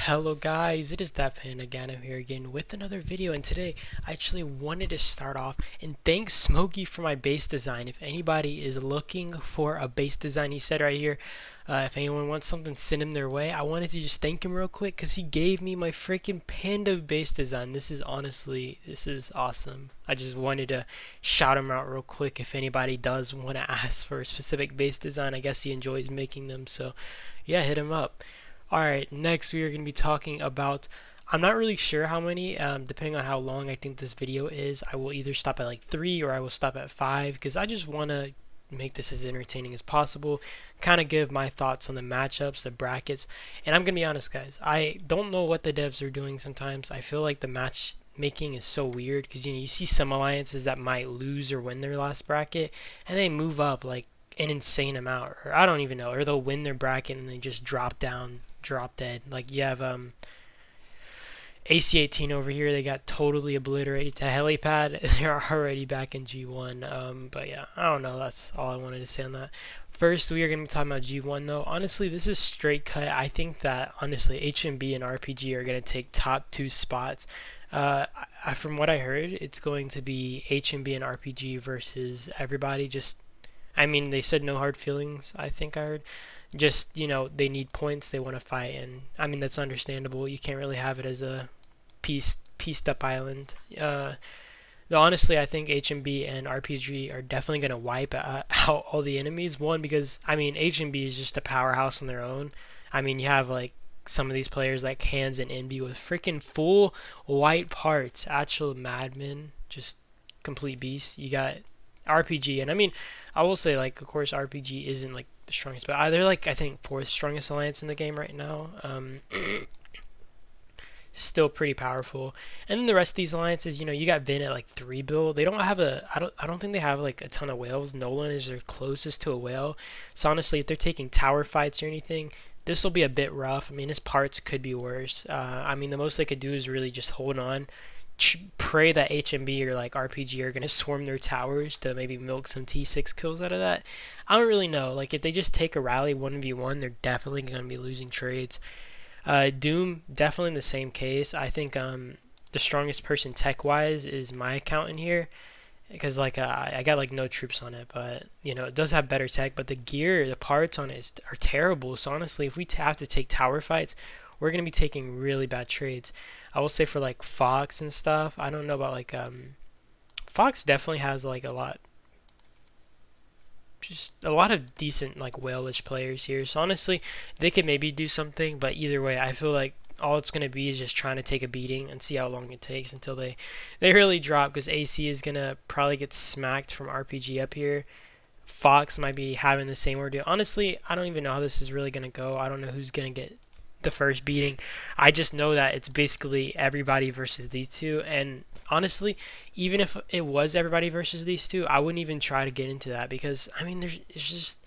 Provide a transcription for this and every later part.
Hello guys, it is that Panda Gano here again with another video, and today I actually wanted to start off and thank Smokey for my base design. If anybody is looking for a base design, he said right here, if anyone wants something, send him their way. I wanted to just thank him real quick because he gave me my freaking Panda base design. This is awesome. I just wanted to shout him out real quick. If anybody does want to ask for a specific base design, I guess he enjoys making them, so yeah, hit him up. Alright, next we are going to be talking about, I'm not really sure how many, depending on how long I think this video is. I will either stop at like 3 or I will stop at 5 because I just want to make this as entertaining as possible, kind of give my thoughts on the matchups, the brackets, and I'm going to be honest guys, I don't know what the devs are doing sometimes. I feel like the match making is so weird because you see some alliances that might lose or win their last bracket and they move up like an insane amount, or I don't even know, or they'll win their bracket and they just drop down, drop dead. Like you have AC18 over here, they got totally obliterated to helipad. They're already back in G1. But yeah, I don't know, that's all I wanted to say on that. First, we are going to be talking about G1 though. Honestly, this is straight cut. I think that honestly HMB and RPG are going to take top 2 spots. From what I heard, it's going to be HMB and RPG versus everybody. I mean, they said no hard feelings, I think I heard. Just, they need points, they want to fight, and I mean, that's understandable. You can't really have it as a pieced up island. Though honestly, I think HMB and RPG are definitely going to wipe out all the enemies. One, because, I mean, HMB is just a powerhouse on their own. I mean, you have, like, some of these players like Hands and Envy with freaking full white parts. Actual madmen, just complete beasts. You got RPG, and I mean, I will say, like, of course, RPG isn't like the strongest, but they're like, I think, 4th strongest alliance in the game right now. Still pretty powerful. And then the rest of these alliances, you got Vin at like 3 bill. They don't have I don't think they have like a ton of whales. Nolan is their closest to a whale. So honestly, if they're taking tower fights or anything, this will be a bit rough. I mean, his parts could be worse. I mean, the most they could do is really just hold on, pray that HMB or like RPG are going to swarm their towers to maybe milk some T6 kills out of that. I don't really know. Like, if they just take a rally 1v1, they're definitely going to be losing trades. Doom, definitely in the same case. I think the strongest person tech-wise is my account in here, because like I got like no troops on it, but it does have better tech, but the gear, the parts on it are terrible. So honestly, if we have to take tower fights, we're going to be taking really bad trades. I will say for like Fox and stuff, I don't know about like Fox definitely has like just a lot of decent like whalish players here. So honestly, they could maybe do something, but either way, I feel like all it's going to be is just trying to take a beating and see how long it takes until they really drop, because AC is going to probably get smacked from RPG up here. Fox might be having the same ordeal. Honestly, I don't even know how this is really going to go. I don't know who's going to get the first beating. I just know that it's basically everybody versus these two, and honestly, even if it was everybody versus these two, I wouldn't even try to get into that, because I mean, it's just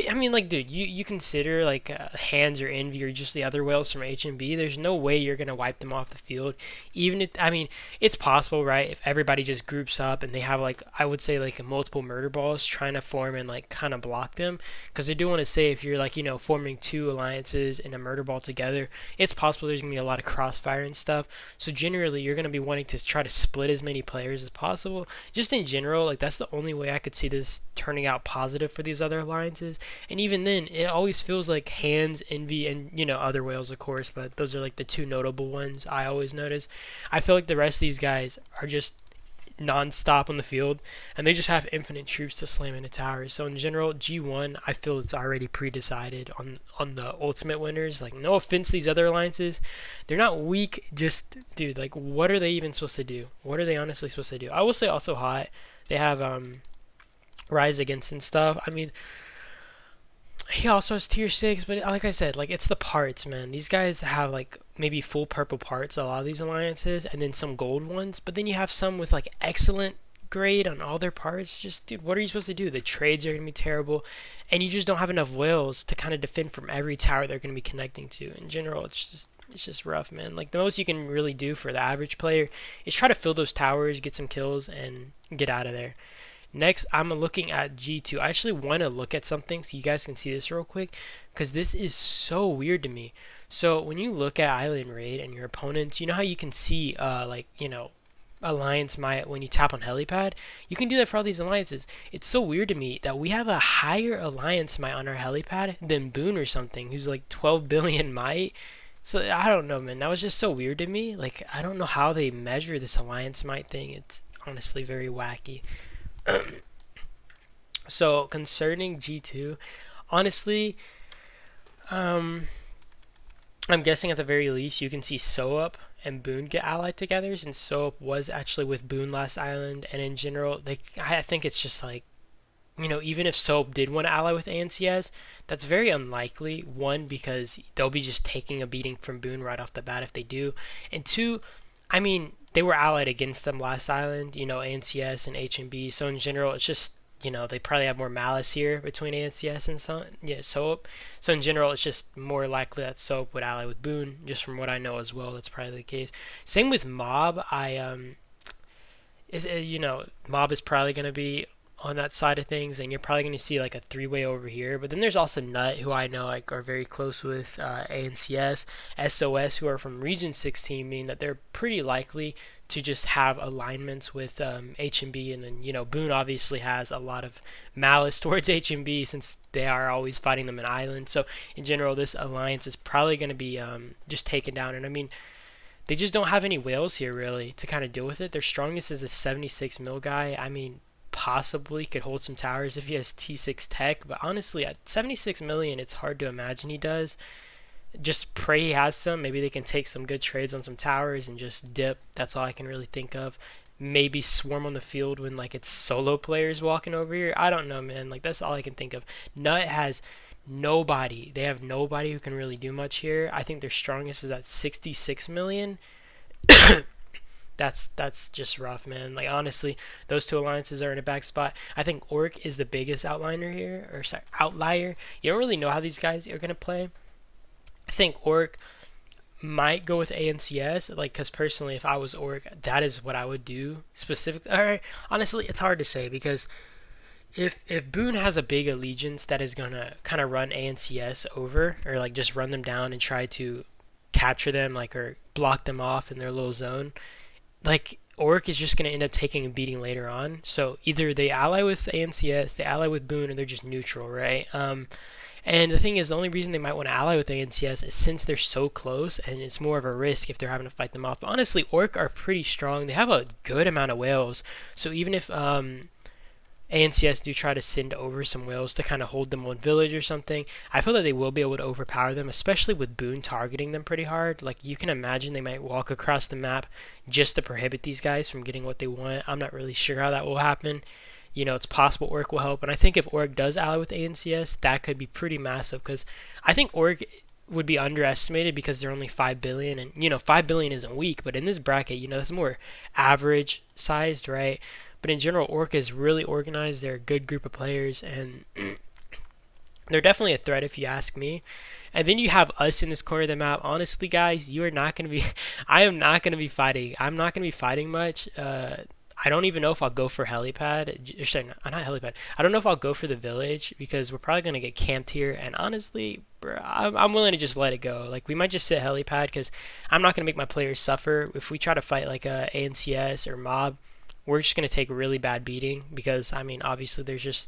I mean, like, dude, you consider like Hands or Envy or just the other whales from HMB. There's no way you're gonna wipe them off the field. Even if, I mean, it's possible, right? If everybody just groups up and they have like, I would say like multiple murder balls trying to form and like kind of block them, because I do want to say, if you're like forming 2 alliances and a murder ball together, it's possible there's gonna be a lot of crossfire and stuff. So generally, you're gonna be wanting to try to split as many players as possible. Just in general, like, that's the only way I could see this turning out positive for these other alliances. And even then, it always feels like Hands, Envy, and other whales, of course, but those are like the 2 notable ones I always notice. I feel like the rest of these guys are just non-stop on the field, and they just have infinite troops to slam into towers. So in general, G1, I feel it's already pre-decided on the ultimate winners. Like, no offense to these other alliances, they're not weak. Just, dude, like, what are they even supposed to do? What are they honestly supposed to do? I will say also Hot, they have Rise Against and stuff. I mean, he also has tier 6, but like I said, like, it's the parts, man. These guys have like maybe full purple parts, a lot of these alliances, and then some gold ones, but then you have some with like excellent grade on all their parts. Just, dude, what are you supposed to do? The trades are going to be terrible, and you just don't have enough whales to kind of defend from every tower they're going to be connecting to. In general, it's just rough, man. Like, the most you can really do for the average player is try to fill those towers, get some kills, and get out of there. Next, I'm looking at G2. I actually want to look at something so you guys can see this real quick, because this is so weird to me. So when you look at Island Raid and your opponents, you know how you can see like, you know, alliance might when you tap on helipad. You can do that for all these alliances. It's so weird to me that we have a higher alliance might on our helipad than Boone or something, who's like 12 billion might. So I don't know, man. That was just so weird to me. Like, I don't know how they measure this alliance might thing. It's honestly very wacky. So concerning G2, honestly, I'm guessing at the very least you can see Soap and Boone get allied together, since Soap was actually with Boone last island, and in general, I think it's just like, you know, even if Soap did want to ally with ANCS, that's very unlikely. One, because they'll be just taking a beating from Boone right off the bat if they do, and two, I mean, they were allied against them last island, you know, ANCS and HMB. So in general, it's just, you know, they probably have more malice here between ANCS and Soap. So in general, it's just more likely that Soap would ally with Boone, just from what I know as well. That's probably the case. Same with Mob. You know, Mob is probably going to be on that side of things, and you're probably going to see like a three-way over here. But then there's also Nut, who I know like are very close with ANCS, SOS, who are from Region 16, meaning that they're pretty likely to just have alignments with HMB, and then, you know, Boone obviously has a lot of malice towards HMB since they are always fighting them in Island. So in general, this alliance is probably going to be just taken down. And I mean, they just don't have any whales here really to kind of deal with it. Their strongest is a 76 mil guy. I mean, possibly could hold some towers if he has T6 tech, but honestly at 76 million it's hard to imagine he does. Just pray he has some. Maybe they can take some good trades on some towers and just dip. That's all I can really think of. Maybe swarm on the field when like it's solo players walking over here. I don't know, man. Like, that's all I can think of. Nut has nobody. They have nobody who can really do much here. I think their strongest is at 66 million. That's just rough, man. Like, honestly, those two alliances are in a back spot. I think Orc is the biggest outlier here, or sorry, outlier. You don't really know how these guys are gonna play. I think Orc might go with ANCS, like, because personally, if I was Orc, that is what I would do specifically. Alright, honestly, it's hard to say, because if Boone has a big allegiance that is gonna kind of run ANCS over, or like just run them down and try to capture them, like, or block them off in their little zone, like, Orc is just going to end up taking a beating later on. So either they ally with ANCS, they ally with Boone, or they're just neutral, right? And the thing is, the only reason they might want to ally with ANCS is since they're so close, and it's more of a risk if they're having to fight them off. But honestly, Orc are pretty strong. They have a good amount of whales. So even if ANCS do try to send over some whales to kind of hold them on village or something, I feel that they will be able to overpower them, especially with Boone targeting them pretty hard. Like, you can imagine they might walk across the map just to prohibit these guys from getting what they want. I'm not really sure how that will happen. You know, it's possible Orc will help, and I think if Orc does ally with ANCS, that could be pretty massive, because I think Orc would be underestimated because they're only 5 billion, and, you know, 5 billion isn't weak, but in this bracket, you know, that's more average sized, right? But in general, Orc is really organized. They're a good group of players, and they're definitely a threat if you ask me. And then you have us in this corner of the map. Honestly, guys, you are not going to be... I am not going to be fighting. I'm not going to be fighting much. I don't even know if I'll go for helipad. Sorry, not helipad. I don't know if I'll go for the village, because we're probably going to get camped here. And honestly, bro, I'm willing to just let it go. Like, we might just sit helipad, because I'm not going to make my players suffer. If we try to fight like a ANCS or Mob, we're just going to take a really bad beating, because, I mean, obviously there's just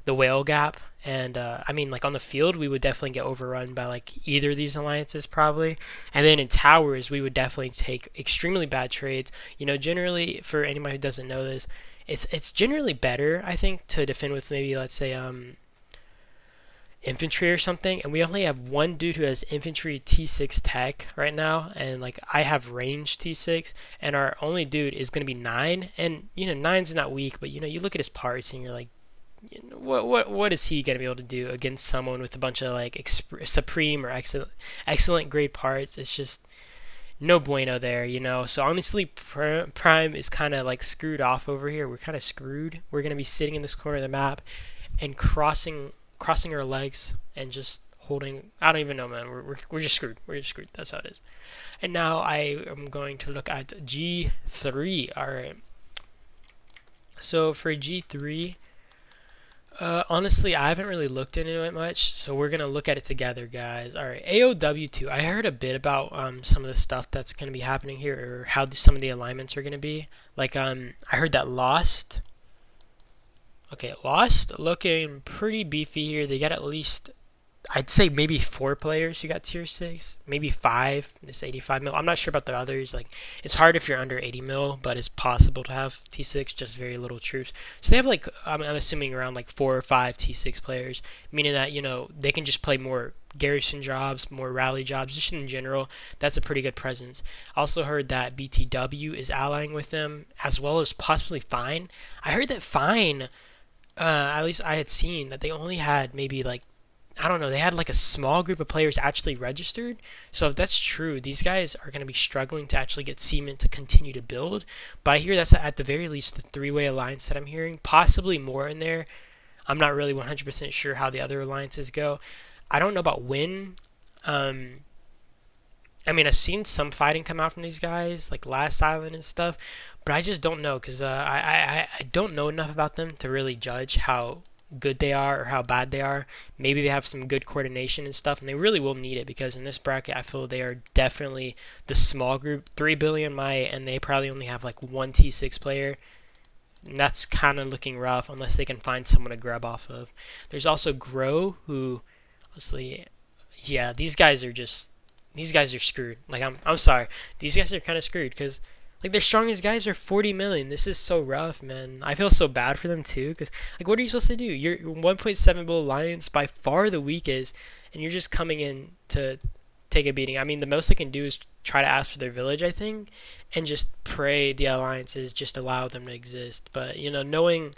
the whale gap. And, I mean, like, on the field, we would definitely get overrun by, like, either of these alliances, probably. And then in towers, we would definitely take extremely bad trades. You know, generally, for anybody who doesn't know this, it's generally better, I think, to defend with maybe, let's say, infantry or something, and we only have one dude who has infantry T6 tech right now, and like, I have range T6, and our only dude is going to be 9, and, you know, 9's not weak, but, you know, you look at his parts and you're like, you know, what is he going to be able to do against someone with a bunch of like supreme or excellent grade parts? It's just no bueno there, you know. So honestly, Prime is kind of like screwed off over here. We're kind of screwed. We're going to be sitting in this corner of the map and crossing our legs and just holding. I don't even know, man. We're just screwed. We're just screwed. That's how it is. And now I am going to look at G3. All right. So for G3, honestly, I haven't really looked into it much, so we're gonna look at it together, guys. All right, AOW2. I heard a bit about some of the stuff that's gonna be happening here, or how some of the alignments are gonna be. Like I heard that Lost. Okay, Lost looking pretty beefy here. They got at least, I'd say maybe 4 players who got tier 6, maybe 5. This 85 mil. I'm not sure about the others. Like, it's hard if you're under 80 mil, but it's possible to have T6, just very little troops. So they have like, I'm assuming around like 4 or 5 T6 players, meaning that, you know, they can just play more garrison jobs, more rally jobs, just in general. That's a pretty good presence. Also heard that BTW is allying with them, as well as possibly Fine. I heard that Fine, at least I had seen that they only had maybe like, I don't know, they had like a small group of players actually registered. So if that's true, these guys are going to be struggling to actually get semen to continue to build. But I hear that's at the very least the 3-way alliance that I'm hearing, possibly more in there. I'm not really 100% sure how the other alliances go. I don't know about Win. I mean, I've seen some fighting come out from these guys, like Last Island and stuff, but I just don't know because I don't know enough about them to really judge how good they are or how bad they are. Maybe they have some good coordination and stuff, and they really will need it because in this bracket, I feel they are definitely the small group, 3 billion might, and they probably only have like 1 T6 player. And that's kind of looking rough unless they can find someone to grab off of. There's also Grow, who, honestly, yeah, these guys are screwed. Like I'm sorry, these guys are kind of screwed because like their strongest guys are 40 million. This is so rough, man. I feel so bad for them too because like what are you supposed to do? You're 1.7 bill alliance, by far the weakest, and you're just coming in to take a beating. I mean, the most they can do is try to ask for their village, I think, and just pray the alliances just allow them to exist. But you know, knowing,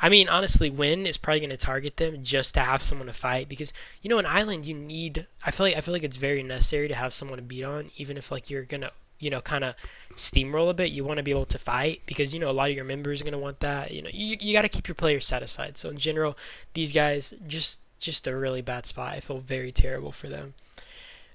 I mean, honestly, Win is probably going to target them just to have someone to fight because you know, in Island you need. I feel like it's very necessary to have someone to beat on, even if like you're gonna, you know, kind of steamroll a bit. You want to be able to fight because you know a lot of your members are going to want that. You know, you got to keep your players satisfied. So in general, these guys just a really bad spot. I feel very terrible for them.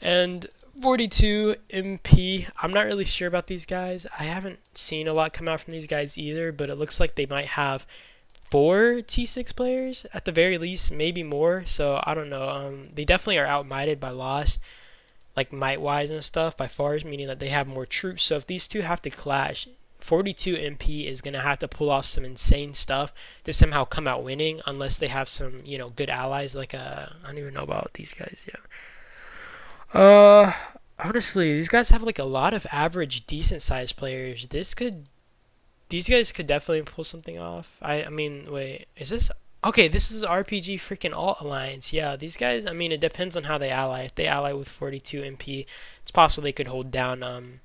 And 42 MP, I'm not really sure about these guys. I haven't seen a lot come out from these guys either, but it looks like they might have 4 T6 players at the very least, maybe more. So I don't know. They definitely are outmighted by Lost, like might wise and stuff by far, meaning that they have more troops. So if these two have to clash, 42 MP is gonna have to pull off some insane stuff to somehow come out winning, unless they have some, you know, good allies. Like I don't even know about these guys yet. Honestly, these guys have like a lot of average, decent sized players. These guys could definitely pull something off. I mean, wait, is this? Okay, this is RPG freaking Alt Alliance. Yeah, these guys, I mean, it depends on how they ally. If they ally with 42 MP, it's possible they could hold down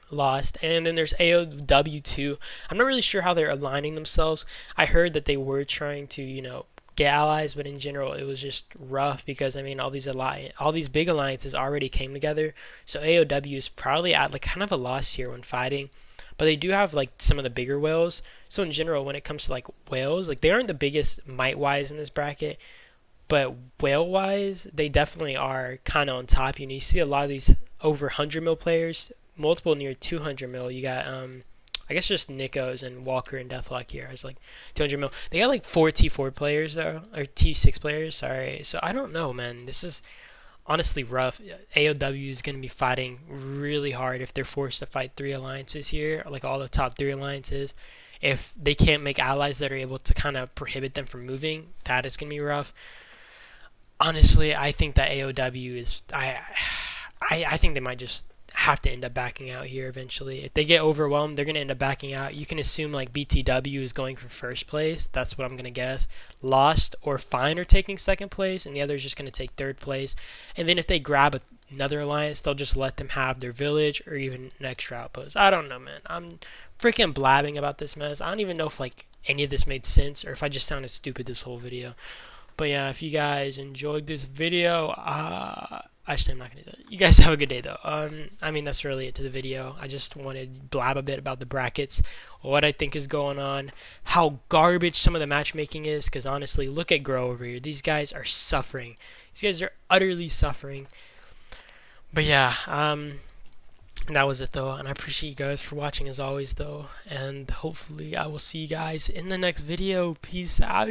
Lost. And then there's AOW2. I'm not really sure how they're aligning themselves. I heard that they were trying to, you know, get allies, but in general it was just rough because I mean all these big alliances already came together. So AOW is probably at like kind of a loss here when fighting. But they do have like some of the bigger whales. So in general, when it comes to like whales, like they aren't the biggest might wise in this bracket, but whale wise, they definitely are kind of on top. You know, you see a lot of these over 100 mil players, multiple near 200 mil. You got I guess just Nikos and Walker and Deathlock here. It's like 200 mil. They got like 4 T4 players though, or T6 players. Sorry. So I don't know, man. This is honestly rough. AOW is going to be fighting really hard if they're forced to fight 3 alliances here, like all the top 3 alliances. If they can't make allies that are able to kind of prohibit them from moving, that is going to be rough. Honestly, I think that AOW is. I think they might just have to end up backing out here eventually. If they get overwhelmed, they're going to end up backing out. You can assume like BTW is going for first place. That's what I'm going to guess. Lost or Fine are taking second place, and the other is just going to take third place. And then if they grab another alliance, they'll just let them have their village or even an extra outpost. I don't know, man. I'm freaking blabbing about this mess. I don't even know if like any of this made sense or if I just sounded stupid this whole video. But yeah, if you guys enjoyed this video, actually, I'm not going to do that. You guys have a good day, though. I mean, that's really it to the video. I just wanted to blab a bit about the brackets, what I think is going on, how garbage some of the matchmaking is, because honestly, look at Grow over here. These guys are suffering. These guys are utterly suffering. But yeah, And that was it though, and I appreciate you guys for watching as always though, and hopefully I will see you guys in the next video. Peace out.